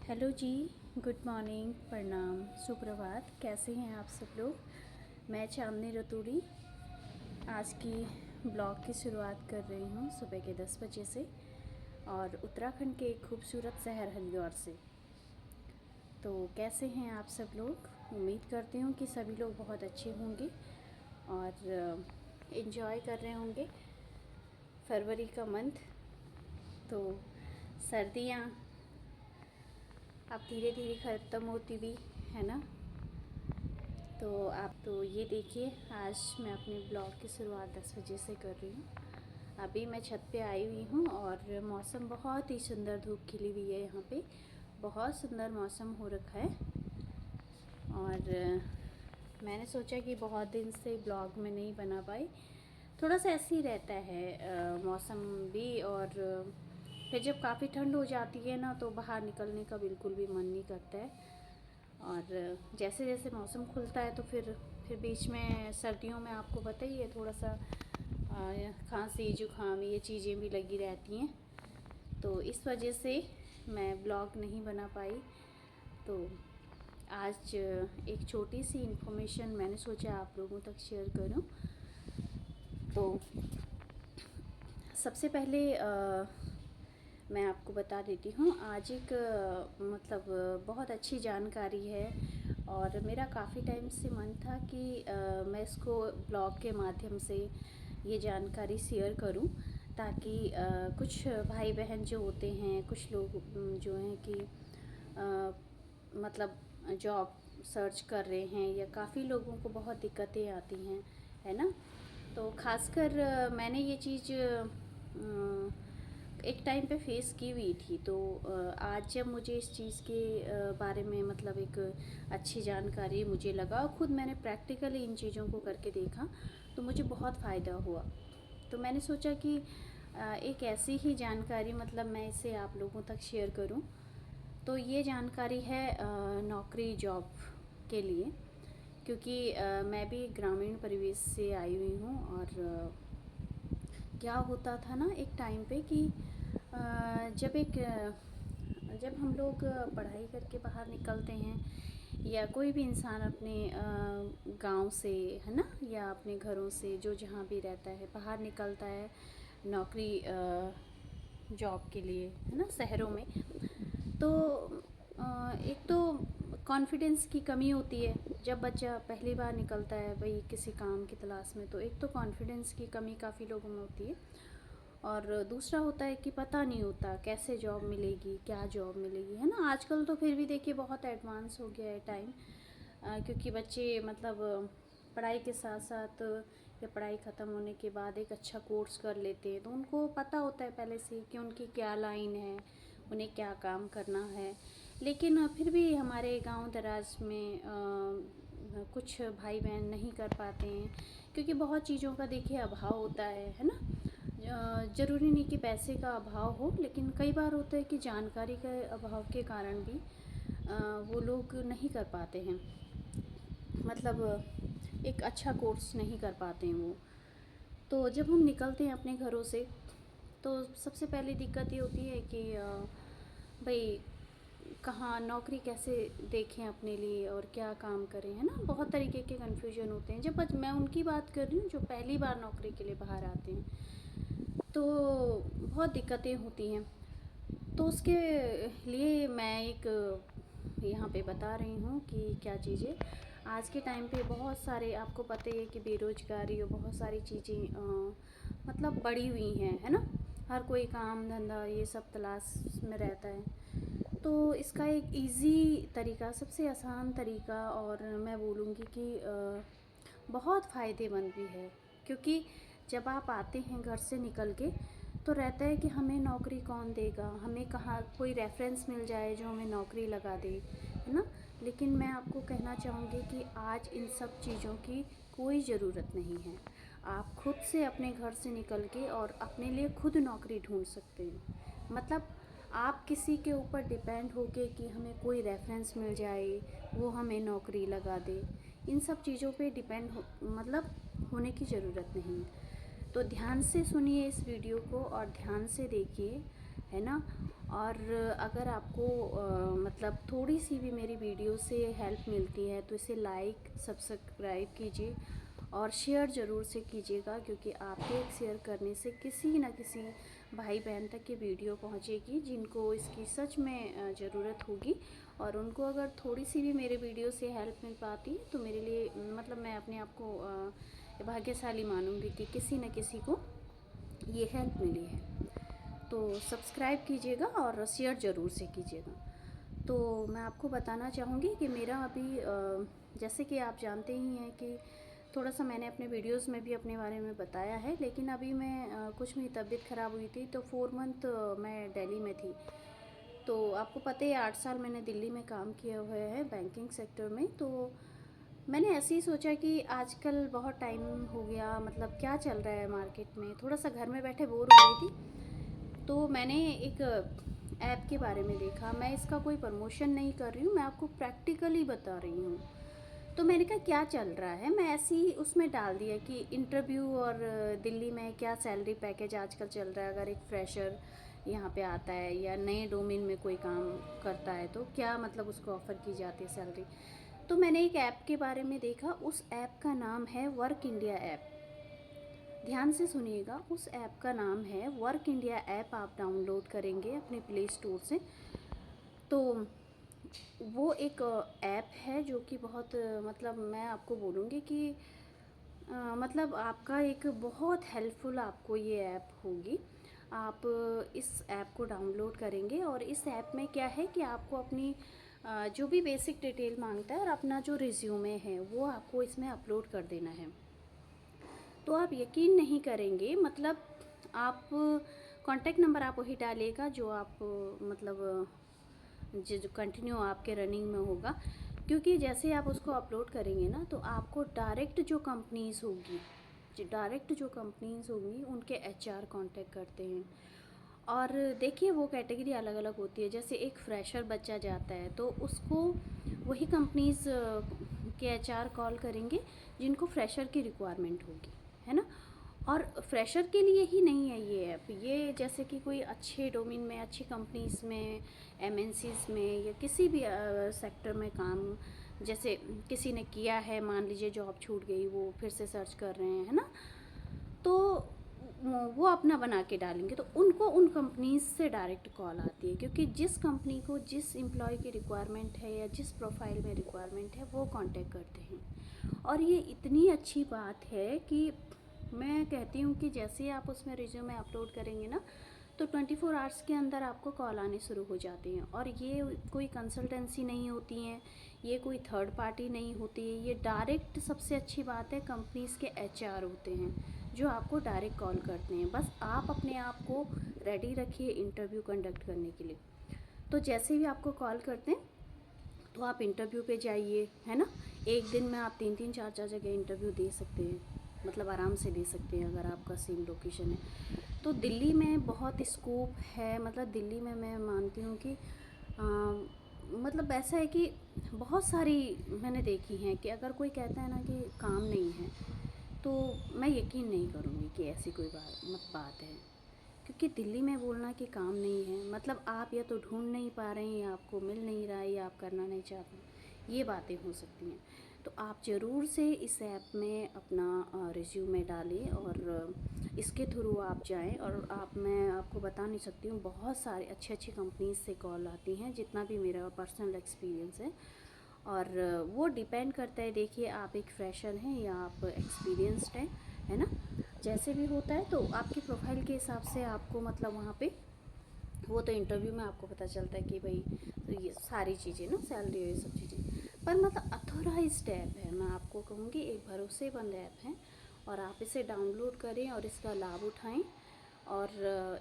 Hello जी। Good morning, प्रणाम, सुप्रभात। कैसे हैं आप सब लोग। मैं चांदनी रतूड़ी आज की ब्लॉग की शुरुआत कर रही हूँ सुबह के 10 बजे से और उत्तराखंड के एक खूबसूरत शहर हरिद्वार से। तो कैसे हैं आप सब लोग। उम्मीद करती हूँ कि सभी लोग बहुत अच्छे होंगे और इन्जॉय कर रहे होंगे फरवरी का मंथ। तो सर्दियाँ अब धीरे धीरे ख़त्म होती हुई है ना। तो आप तो ये देखिए, आज मैं अपने ब्लॉग की शुरुआत 10 बजे से कर रही हूँ। अभी मैं छत पे आई हुई हूँ और मौसम बहुत ही सुंदर, धूप खिली हुई है यहाँ पे। बहुत सुंदर मौसम हो रखा है और मैंने सोचा कि बहुत दिन से ब्लॉग में नहीं बना पाई। थोड़ा सा ऐसे ही रहता है मौसम भी। और फिर जब काफ़ी ठंड हो जाती है ना तो बाहर निकलने का बिल्कुल भी मन नहीं करता है। और जैसे जैसे मौसम खुलता है तो फिर बीच में सर्दियों में आपको पता ही है, थोड़ा सा खांसी जुकाम ये चीज़ें भी लगी रहती हैं। तो इस वजह से मैं ब्लॉग नहीं बना पाई। तो आज एक छोटी सी इन्फॉर्मेशन मैंने सोचा आप लोगों तक शेयर करूं। तो सबसे पहले मैं आपको बता देती हूँ। आज एक मतलब बहुत अच्छी जानकारी है और मेरा काफ़ी टाइम से मन था कि मैं इसको ब्लॉग के माध्यम से ये जानकारी शेयर करूं, ताकि कुछ भाई बहन जो होते हैं, कुछ लोग जो हैं कि मतलब जॉब सर्च कर रहे हैं, या काफ़ी लोगों को बहुत दिक्कतें आती हैं, है ना। तो ख़ासकर मैंने ये चीज़ एक टाइम पे फेस की हुई थी। तो आज जब मुझे इस चीज़ के बारे में मतलब एक अच्छी जानकारी मुझे लगा और ख़ुद मैंने प्रैक्टिकली इन चीज़ों को करके देखा तो मुझे बहुत फ़ायदा हुआ। तो मैंने सोचा कि एक ऐसी ही जानकारी मतलब मैं इसे आप लोगों तक शेयर करूं। तो ये जानकारी है नौकरी जॉब के लिए, क्योंकि मैं भी ग्रामीण परिवेश से आई हुई हूँ। और क्या होता था ना एक टाइम पे कि जब हम लोग पढ़ाई करके बाहर निकलते हैं, या कोई भी इंसान अपने गांव से, है ना, या अपने घरों से जो जहाँ भी रहता है बाहर निकलता है नौकरी जॉब के लिए, है ना, शहरों में। तो एक तो कॉन्फिडेंस की कमी होती है जब बच्चा पहली बार निकलता है भाई किसी काम की तलाश में। तो एक तो कॉन्फिडेंस की कमी काफ़ी लोगों में होती है, और दूसरा होता है कि पता नहीं होता कैसे जॉब मिलेगी, क्या जॉब मिलेगी, है ना। आजकल तो फिर भी देखिए बहुत एडवांस हो गया है टाइम, क्योंकि बच्चे मतलब पढ़ाई के साथ साथ या पढ़ाई ख़त्म होने के बाद एक अच्छा कोर्स कर लेते हैं, तो उनको पता होता है पहले से कि उनकी क्या लाइन है, उन्हें क्या काम करना है। लेकिन फिर भी हमारे गांव दराज में कुछ भाई बहन नहीं कर पाते हैं, क्योंकि बहुत चीज़ों का देखिए अभाव होता है ना। ज़रूरी नहीं कि पैसे का अभाव हो, लेकिन कई बार होता है कि जानकारी के अभाव के कारण भी वो लोग नहीं कर पाते हैं, मतलब एक अच्छा कोर्स नहीं कर पाते हैं वो। तो जब हम निकलते हैं अपने घरों से तो सबसे पहली दिक्कत ये होती है कि भाई कहाँ नौकरी कैसे देखें अपने लिए और क्या काम करें, है ना। बहुत तरीके के कन्फ्यूजन होते हैं। जब मैं उनकी बात कर रही हूँ जो पहली बार नौकरी के लिए बाहर आते हैं, तो बहुत दिक्कतें होती हैं। तो उसके लिए मैं एक यहाँ पे बता रही हूँ कि क्या चीज़ें आज के टाइम पे बहुत सारे, आपको पता ही है कि बेरोज़गारी और बहुत सारी चीज़ें मतलब बढ़ी हुई हैं, है ना। हर कोई काम धंधा ये सब तलाश में रहता है। तो इसका एक इजी तरीका, सबसे आसान तरीका, और मैं बोलूँगी कि बहुत फ़ायदेमंद भी है, क्योंकि जब आप आते हैं घर से निकल के तो रहता है कि हमें नौकरी कौन देगा, हमें कहाँ कोई रेफरेंस मिल जाए जो हमें नौकरी लगा दे, है ना। लेकिन मैं आपको कहना चाहूँगी कि आज इन सब चीज़ों की कोई ज़रूरत नहीं है। आप खुद से अपने घर से निकल के और अपने लिए खुद नौकरी ढूंढ सकते हैं। मतलब आप किसी के ऊपर डिपेंड होके कि हमें कोई रेफरेंस मिल जाए वो हमें नौकरी लगा दे, इन सब चीज़ों पे डिपेंड मतलब होने की ज़रूरत नहीं है। तो ध्यान से सुनिए इस वीडियो को और ध्यान से देखिए, है ना। और अगर आपको मतलब थोड़ी सी भी मेरी वीडियो से हेल्प मिलती है तो इसे लाइक सब्सक्राइब कीजिए और शेयर ज़रूर से कीजिएगा, क्योंकि आपके एक शेयर करने से किसी न किसी भाई बहन तक ये वीडियो पहुंचेगी जिनको इसकी सच में ज़रूरत होगी। और उनको अगर थोड़ी सी भी मेरे वीडियो से हेल्प मिल पाती है तो मेरे लिए मतलब मैं अपने आप को भाग्यशाली मानूंगी कि किसी न किसी को ये हेल्प मिली है। तो सब्सक्राइब कीजिएगा और शेयर ज़रूर से कीजिएगा। तो मैं आपको बताना चाहूँगी कि मेरा अभी जैसे कि आप जानते ही हैं कि थोड़ा सा मैंने अपने वीडियोस में भी अपने बारे में बताया है, लेकिन अभी मैं कुछ मेरी तबीयत ख़राब हुई थी तो 4 मंथ मैं दिल्ली में थी। तो आपको पता है 8 साल मैंने दिल्ली में काम किया हुआ है बैंकिंग सेक्टर में। तो मैंने ऐसे ही सोचा कि आजकल बहुत टाइम हो गया, मतलब क्या चल रहा है मार्केट में, थोड़ा सा घर में बैठे बोर हो रही थी। तो मैंने एक ऐप के बारे में देखा। मैं इसका कोई प्रमोशन नहीं कर रही हूँ, मैं आपको प्रैक्टिकली बता रही हूँ। तो मैंने कहा क्या चल रहा है, मैं ऐसे ही उसमें डाल दिया कि इंटरव्यू और दिल्ली में क्या सैलरी पैकेज आजकल चल रहा है, अगर एक फ्रेशर यहाँ पे आता है या नए डोमेन में कोई काम करता है तो क्या मतलब उसको ऑफ़र की जाती है सैलरी। तो मैंने एक ऐप के बारे में देखा, उस ऐप का नाम है वर्क इंडिया ऐप। ध्यान से सुनिएगा, उस ऐप का नाम है वर्क इंडिया ऐप। आप डाउनलोड करेंगे अपने प्ले स्टोर से। तो वो एक ऐप है जो कि बहुत मतलब मैं आपको बोलूँगी कि मतलब आपका एक बहुत हेल्पफुल आपको ये ऐप होगी। आप इस ऐप को डाउनलोड करेंगे और इस ऐप में क्या है कि आपको अपनी जो भी बेसिक डिटेल मांगता है और अपना जो रिज्यूमे है वो आपको इसमें अपलोड कर देना है। तो आप यकीन नहीं करेंगे, मतलब आप कॉन्टैक्ट नंबर आप वही डालिएगा जो आप मतलब जो कंटिन्यू आपके रनिंग में होगा, क्योंकि जैसे आप उसको अपलोड करेंगे ना तो आपको डायरेक्ट जो कंपनीज़ होंगी उनके एचआर कांटेक्ट करते हैं। और देखिए वो कैटेगरी अलग अलग होती है। जैसे एक फ्रेशर बच्चा जाता है तो उसको वही कंपनीज़ के एचआर कॉल करेंगे जिनको फ्रेशर की रिक्वायरमेंट होगी, है ना। और फ्रेशर के लिए ही नहीं है ये ऐप, ये जैसे कि कोई अच्छे डोमेन में अच्छी कंपनीज़ में एमएनसीज़ में या किसी भी सेक्टर में काम जैसे किसी ने किया है, मान लीजिए जॉब छूट गई, वो फिर से सर्च कर रहे हैं, है ना। तो वो अपना बना के डालेंगे तो उनको उन कंपनीज से डायरेक्ट कॉल आती है, क्योंकि जिस कंपनी को जिस एम्प्लॉय की रिक्वायरमेंट है या जिस प्रोफाइल में रिक्वायरमेंट है वो कांटेक्ट करते हैं। और ये इतनी अच्छी बात है कि मैं कहती हूँ कि जैसे ही आप उसमें रिज्यूमे अपलोड करेंगे ना तो 24 आवर्स के अंदर आपको कॉल आने शुरू हो जाती हैं। और ये कोई कंसल्टेंसी नहीं होती हैं, ये कोई थर्ड पार्टी नहीं होती है, ये डायरेक्ट सबसे अच्छी बात है कंपनीज़ के एचआर होते हैं जो आपको डायरेक्ट कॉल करते हैं। बस आप अपने आप को रेडी रखिए इंटरव्यू कंडक्ट करने के लिए। तो जैसे भी आपको कॉल करते हैं तो आप इंटरव्यू पे जाइए, है ना। एक दिन में आप 3-3 4-4 जगह इंटरव्यू दे सकते हैं, मतलब आराम से दे सकते हैं अगर आपका सेम लोकेशन है। तो दिल्ली में बहुत स्कोप है, मतलब दिल्ली में मैं मानती हूँ कि मतलब ऐसा है कि बहुत सारी मैंने देखी हैं कि अगर कोई कहता है ना कि काम नहीं है तो मैं यकीन नहीं करूँगी कि ऐसी कोई बात है। क्योंकि दिल्ली में बोलना कि काम नहीं है मतलब आप या तो ढूंढ नहीं पा रहे हैं या आपको मिल नहीं रहा है या आप करना नहीं चाहते, ये बातें हो सकती हैं। तो आप ज़रूर से इस ऐप में अपना रिज्यूमे डालें और इसके थ्रू आप जाएं। और मैं आपको बता नहीं सकती हूँ, बहुत सारे अच्छी अच्छी कंपनीज से कॉल आती हैं, जितना भी मेरा पर्सनल एक्सपीरियंस है। और वो डिपेंड करता है, देखिए आप एक फ्रेशर हैं या आप एक्सपीरियंस्ड हैं, है ना। जैसे भी होता है तो आपकी प्रोफाइल के हिसाब से आपको मतलब वहाँ पे वो तो इंटरव्यू में आपको पता चलता है कि भाई तो ये सारी चीज़ें ना सैलरी और ये सब चीज़ें, पर मतलब अथोराइज्ड ऐप है, मैं आपको कहूँगी एक भरोसेमंद ऐप है। और आप इसे डाउनलोड करें और इसका लाभ उठाएं। और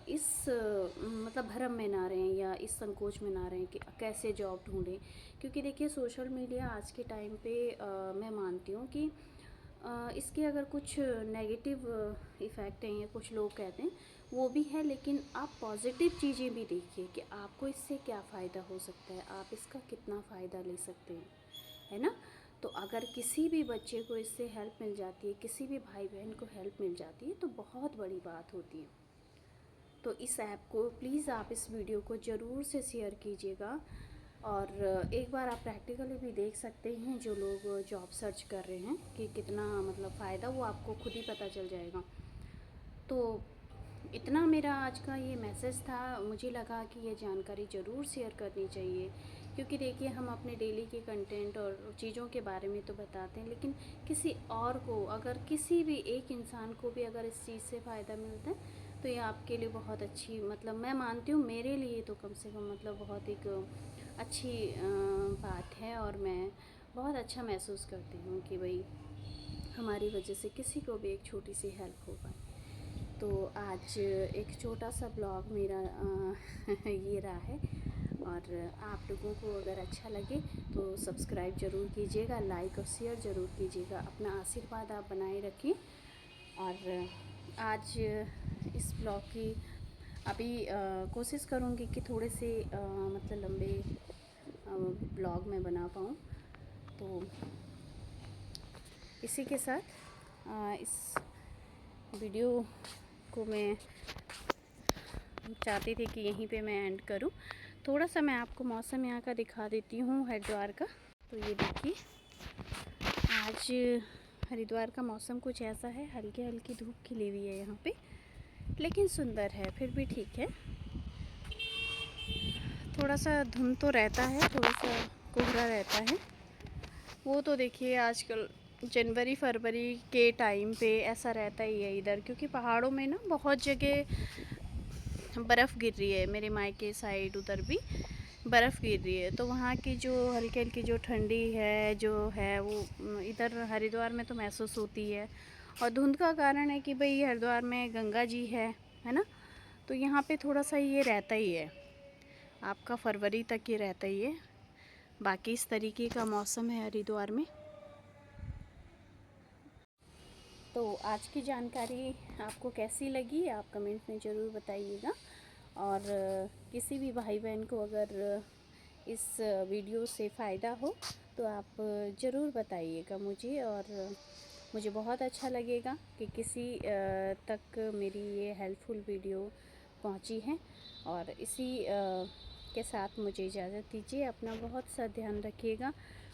इस मतलब भ्रम में ना रहें या इस संकोच में ना रहें कि कैसे जॉब ढूंढें। क्योंकि देखिए सोशल मीडिया आज के टाइम पे मैं मानती हूँ कि इसके अगर कुछ नेगेटिव इफ़ेक्ट हैं या कुछ लोग कहते हैं वो भी है, लेकिन आप पॉजिटिव चीज़ें भी देखिए कि आपको इससे क्या फ़ायदा हो सकता है, आप इसका कितना फ़ायदा ले सकते हैं, है ना। तो अगर किसी भी बच्चे को इससे हेल्प मिल जाती है, किसी भी भाई बहन को हेल्प मिल जाती है तो बहुत बड़ी बात होती है। तो इस ऐप को प्लीज़ आप इस वीडियो को ज़रूर से शेयर कीजिएगा। और एक बार आप प्रैक्टिकली भी देख सकते हैं, जो लोग जॉब सर्च कर रहे हैं, कि कितना मतलब फ़ायदा, वो आपको खुद ही पता चल जाएगा। तो इतना मेरा आज का ये मैसेज था। मुझे लगा कि ये जानकारी ज़रूर शेयर करनी चाहिए, क्योंकि देखिए हम अपने डेली के कंटेंट और चीज़ों के बारे में तो बताते हैं, लेकिन किसी और को, अगर किसी भी एक इंसान को भी अगर इस चीज़ से फ़ायदा मिलता है तो ये आपके लिए बहुत अच्छी, मतलब मैं मानती हूँ, मेरे लिए तो कम से कम मतलब बहुत एक अच्छी बात है। और मैं बहुत अच्छा महसूस करती हूँ कि भाई हमारी वजह से किसी को भी एक छोटी सी हेल्प हो पाए। तो आज एक छोटा सा ब्लॉग मेरा ये रहा है। और आप लोगों को अगर अच्छा लगे तो सब्सक्राइब ज़रूर कीजिएगा, लाइक और शेयर ज़रूर कीजिएगा। अपना आशीर्वाद आप बनाए रखिए। और आज इस ब्लॉग की अभी कोशिश करूँगी कि थोड़े से मतलब लंबे ब्लॉग मैं बना पाऊँ। तो इसी के साथ इस वीडियो को मैं चाहती थी कि यहीं पे मैं एंड करूं। थोड़ा सा मैं आपको मौसम यहाँ का दिखा देती हूँ, हरिद्वार का। तो ये देखिए, आज हरिद्वार का मौसम कुछ ऐसा है, हल्की हल्की धूप खिली हुई है यहाँ पे, लेकिन सुंदर है, फिर भी ठीक है। थोड़ा सा धुंध तो रहता है, थोड़ा सा कोहरा रहता है। वो तो देखिए आजकल जनवरी फरवरी के टाइम पे ऐसा रहता ही है इधर, क्योंकि पहाड़ों में ना बहुत जगह बर्फ़ गिर रही है। मेरे मायके साइड उधर भी बर्फ़ गिर रही है, तो वहाँ की जो हल्की हल्की जो ठंडी है जो है वो इधर हरिद्वार में तो महसूस होती है। और धुंध का कारण है कि भाई हरिद्वार में गंगा जी है ना, तो यहाँ पे थोड़ा सा ये रहता ही है, आपका फरवरी तक ये रहता ही है। बाकी इस तरीके का मौसम है हरिद्वार में। तो आज की जानकारी आपको कैसी लगी, आप कमेंट में ज़रूर बताइएगा। और किसी भी भाई बहन को अगर इस वीडियो से फ़ायदा हो तो आप ज़रूर बताइएगा मुझे। और मुझे बहुत अच्छा लगेगा कि किसी तक मेरी ये हेल्पफुल वीडियो पहुंची है। और इसी के साथ मुझे इजाज़त दीजिए। अपना बहुत सा ध्यान रखिएगा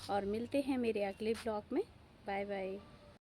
और मिलते हैं मेरे अगले ब्लॉग में। Bye bye.